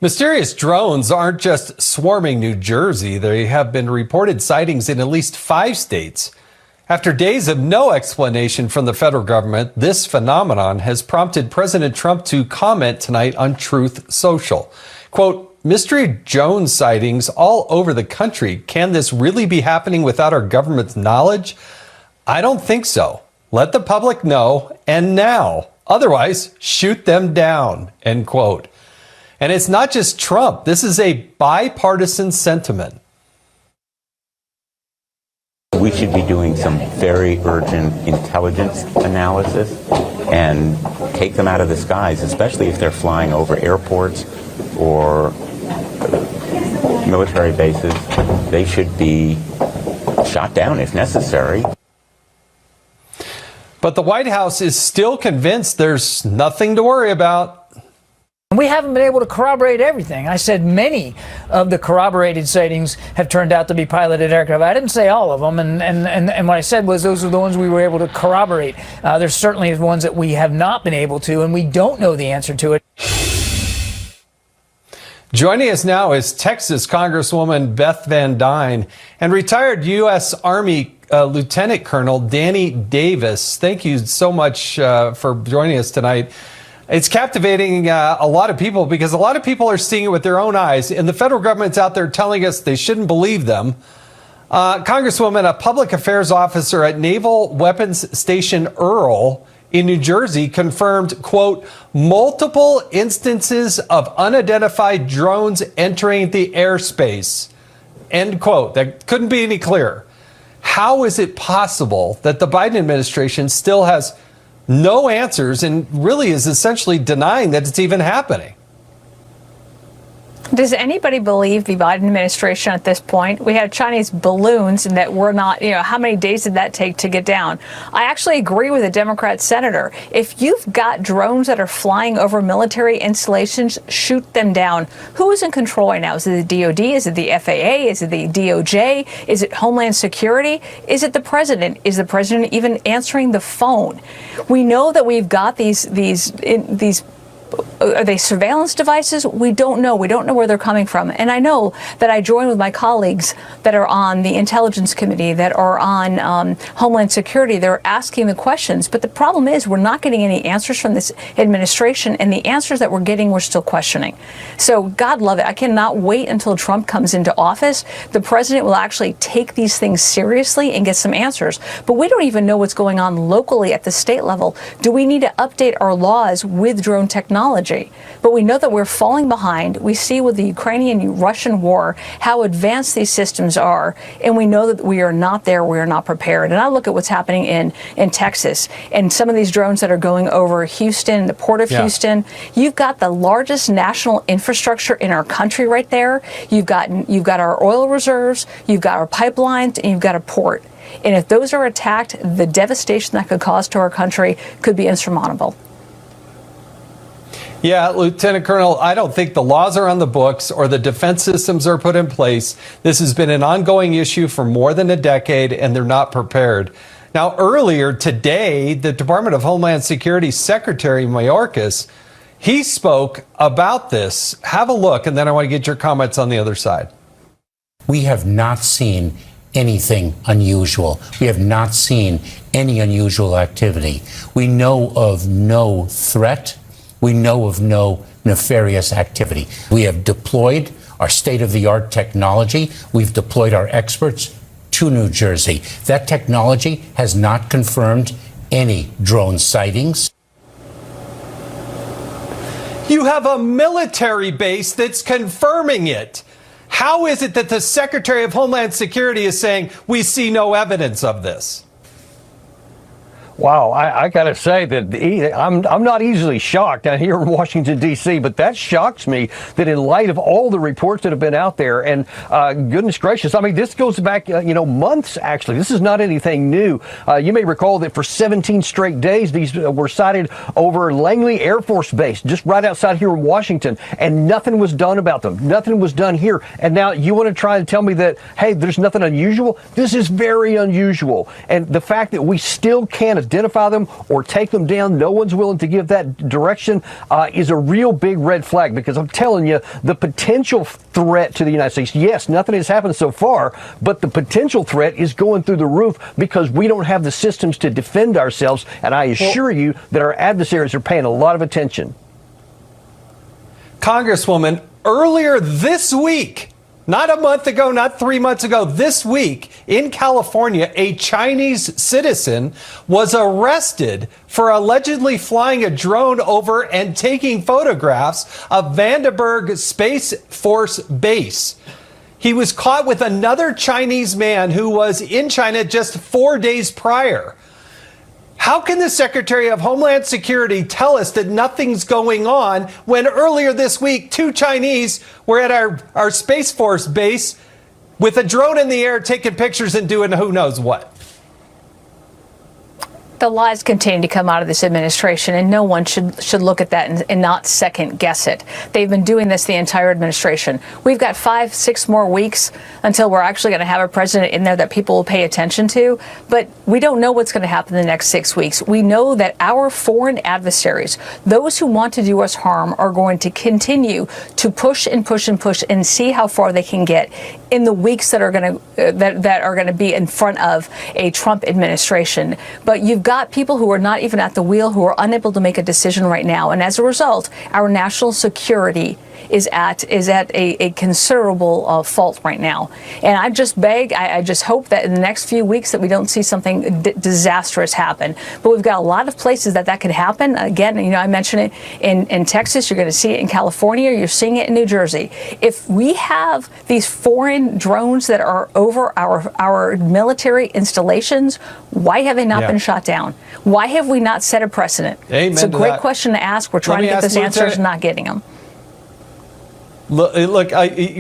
Mysterious drones aren't just swarming New Jersey. They have been reported sightings in at least 5 states. After days of no explanation from the federal government, this phenomenon has prompted President Trump to comment tonight on Truth Social. Quote, mystery drone sightings all over the country. Can this really be happening without our government's knowledge? I don't think so. Let the public know, and now. Otherwise, shoot them down, end quote. And it's not just Trump. This is a bipartisan sentiment. We should be doing some very urgent intelligence analysis and take them out of the skies, especially if they're flying over airports or military bases. They should be shot down if necessary. But the White House is still convinced there's nothing to worry about. We haven't been able to corroborate everything. I said many of the corroborated sightings have turned out to be piloted aircraft. I didn't say all of them, and what I said was those are the ones we were able to corroborate. There's certainly ones that we have not been able to, and we don't know the answer to it. Joining us now is Texas Congresswoman Beth Van Duyne and retired U.S. Army Lieutenant Colonel Danny Davis. Thank you so much for joining us tonight. It's captivating a lot of people because a lot of people are seeing it with their own eyes, and the federal government's out there telling us they shouldn't believe them. Congresswoman, a public affairs officer at Naval Weapons Station Earl in New Jersey confirmed, quote, multiple instances of unidentified drones entering the airspace, end quote. That couldn't be any clearer. How is it possible that the Biden administration still has no answers and really is essentially denying that it's even happening? Does anybody believe the Biden administration at this point? We had Chinese balloons and that were not, how many days did that take to get down? I actually agree with a Democrat senator. If you've got drones that are flying over military installations, shoot them down. Who is in control right now? Is it the DOD? Is it the FAA? Is it the DOJ? Is it Homeland Security? Is it the president? Is the president even answering the phone? We know that we've got these are they surveillance devices? We don't know. We don't know where they're coming from. And I know that I join with my colleagues that are on the Intelligence Committee, that are on Homeland Security. They're asking the questions. But the problem is we're not getting any answers from this administration. And the answers that we're getting, we're still questioning. So God love it. I cannot wait until Trump comes into office. The president will actually take these things seriously and get some answers. But we don't even know what's going on locally at the state level. Do we need to update our laws with drone technology? But we know that we're falling behind. We see with the Ukrainian-Russian war how advanced these systems are, and we know that we are not there, we are not prepared. And I look at what's happening in Texas and some of these drones that are going over Houston, the port of Houston. You've got the largest national infrastructure in our country right there. You've got our oil reserves, you've got our pipelines, and you've got a port. And if those are attacked, the devastation that could cause to our country could be insurmountable. Yeah, Lieutenant Colonel, I don't think the laws are on the books or the defense systems are put in place. This has been an ongoing issue for more than a decade, and they're not prepared. Now, earlier today, the Department of Homeland Security Secretary Mayorkas, he spoke about this. Have a look, and then I want to get your comments on the other side. We have not seen anything unusual. We have not seen any unusual activity. We know of no threat. We know of no nefarious activity. We have deployed our state-of-the-art technology. We've deployed our experts to New Jersey. That technology has not confirmed any drone sightings. You have a military base that's confirming it. How is it that the Secretary of Homeland Security is saying we see no evidence of this? Wow, I got to say that I'm not easily shocked down here in Washington, D.C., but that shocks me that in light of all the reports that have been out there, and goodness gracious, I mean, this goes back, months, actually. This is not anything new. You may recall that for 17 straight days, these were sighted over Langley Air Force Base, just right outside here in Washington, and nothing was done about them. Nothing was done here. And now you want to try and tell me that, hey, there's nothing unusual? This is very unusual. And the fact that we still can't identify them or take them down. No one's willing to give that direction, is a real big red flag, because I'm telling you, the potential threat to the United States, yes, nothing has happened so far, but the potential threat is going through the roof because we don't have the systems to defend ourselves. And I assure you that our adversaries are paying a lot of attention. Congresswoman, earlier this week, not a month ago, not 3 months ago, this week in California, a Chinese citizen was arrested for allegedly flying a drone over and taking photographs of Vandenberg Space Force Base. He was caught with another Chinese man who was in China just 4 days prior. How can the Secretary of Homeland Security tell us that nothing's going on when earlier this week, 2 Chinese were at our Space Force base with a drone in the air taking pictures and doing who knows what? The lies continue to come out of this administration, and no one should look at that and not second guess it. They've been doing this the entire administration. We've got 5-6 more weeks until we're actually going to have a president in there that people will pay attention to. But we don't know what's going to happen in the next 6 weeks. We know that our foreign adversaries, those who want to do us harm, are going to continue to push and push and push and see how far they can get in the weeks that are going to be in front of a Trump administration. But you've got people who are not even at the wheel, who are unable to make a decision right now, and as a result, our national security is at a considerable fault right now. And I just beg, I just hope that in the next few weeks that we don't see something disastrous happen. But we've got a lot of places that could happen. Again, I mentioned it in Texas. You're going to see it in California. You're seeing it in New Jersey. If we have these foreign drones that are over our military installations, why have they not been shot down? Why have we not set a precedent? Amen it's a to great that. question to ask. We're trying to get those answers and not getting them. Look,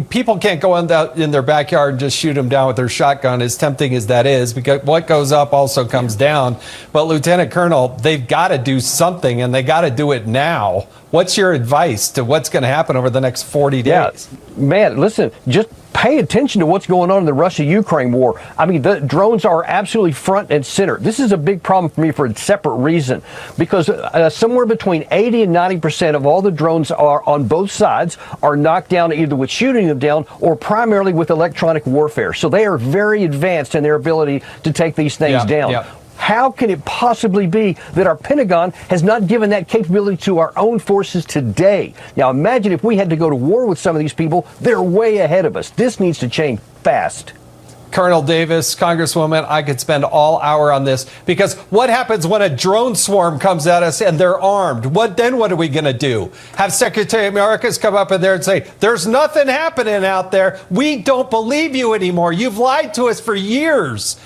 people can't go in their backyard and just shoot them down with their shotgun, as tempting as that is, because what goes up also comes down. But Lieutenant Colonel, they've got to do something, and they got to do it now. What's your advice to what's going to happen over the next 40 days? Yeah, man, listen, just pay attention to what's going on in the Russia-Ukraine war. I mean, the drones are absolutely front and center. This is a big problem for me for a separate reason, because somewhere between 80 and 90% of all the drones are on both sides are knocked down either with shooting them down or primarily with electronic warfare. So they are very advanced in their ability to take these things down. Yeah. How can it possibly be that our Pentagon has not given that capability to our own forces today? Now, imagine if we had to go to war with some of these people. They're way ahead of us. This needs to change fast. Colonel Davis, Congresswoman, I could spend all hour on this, because what happens when a drone swarm comes at us and they're armed? What are we going to do? Have Secretary Americas come up in there and say, there's nothing happening out there. We don't believe you anymore. You've lied to us for years.